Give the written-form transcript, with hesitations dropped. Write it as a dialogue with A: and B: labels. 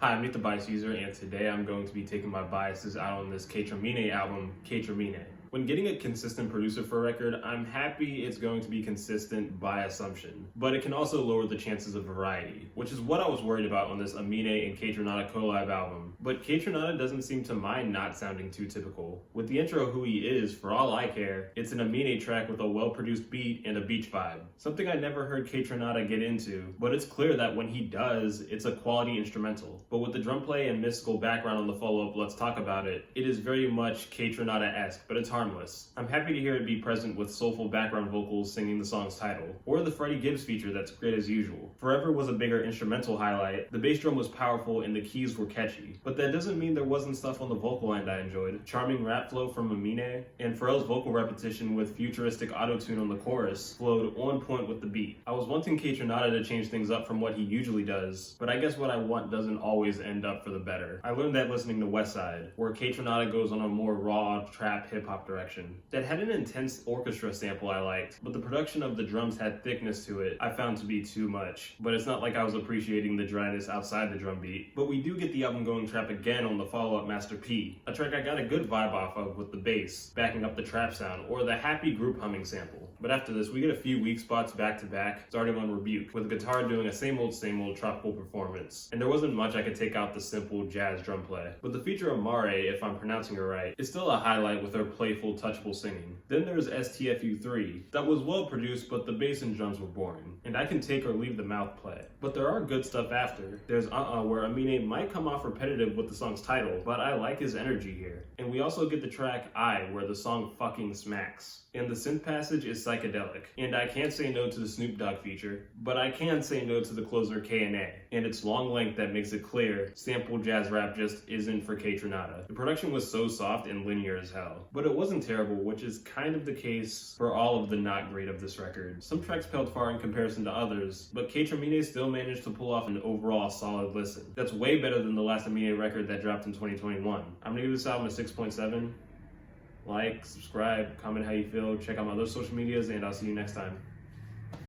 A: Hi, I'm the Bias User, and today I'm going to be taking my biases out on this Kaytraminé album, Kaytraminé. When getting a consistent producer for a record, I'm happy it's going to be consistent by assumption, but it can also lower the chances of variety, which is what I was worried about on this Amine and Kaytranada collab album. But Kaytranada doesn't seem to mind not sounding too typical. With the intro Who He Is, for all I care, it's an Amine track with a well-produced beat and a beach vibe. Something I never heard Kaytranada get into, but it's clear that when he does, it's a quality instrumental. But with the drum play and mystical background on the follow-up Let's Talk About It, it is very much Kaytranada-esque, but it's harmless. I'm happy to hear it be present with soulful background vocals singing the song's title, or the Freddie Gibbs feature that's great as usual. Forever was a bigger instrumental highlight, the bass drum was powerful and the keys were catchy, but that doesn't mean there wasn't stuff on the vocal end I enjoyed. Charming rap flow from Amine, and Pharrell's vocal repetition with futuristic auto-tune on the chorus flowed on point with the beat. I was wanting Kaytranada to change things up from what he usually does, but I guess what I want doesn't always end up for the better. I learned that listening to Westside, where Kaytranada goes on a more raw trap hip-hop direction. That had an intense orchestra sample I liked, but the production of the drums had thickness to it I found to be too much. But it's not like I was appreciating the dryness outside the drum beat. But we do get the album going trap again on the follow-up Master P, a track I got a good vibe off of with the bass, backing up the trap sound, or the happy group humming sample. But after this, we get a few weak spots back to back, starting on Rebuke, with the guitar doing a same old tropical performance. And there wasn't much I could take out the simple jazz drum play. But the feature of Mare, if I'm pronouncing it right, is still a highlight with her playful, touchable singing. Then there's STFU3, that was well produced, but the bass and drums were boring. And I can take or leave the mouth play. But there are good stuff after. There's where Amine might come off repetitive with the song's title, but I like his energy here. And we also get the track I, where the song fucking smacks. And the synth passage is psychedelic. And I can't say no to the Snoop Dogg feature, but I can say no to the closer K&A. And its long length that makes it clear sample jazz rap just isn't for Kaytranada. The production was so soft and linear as hell. But it wasn't terrible, which is kind of the case for all of the not great of this record. Some tracks paled far in comparison to others, but Kaytraminé still managed to pull off an overall solid listen. That's way better than the last Amine record that dropped in 2021. I'm gonna give this album a 6.7. Like, subscribe, comment how you feel, check out my other social medias, and I'll see you next time.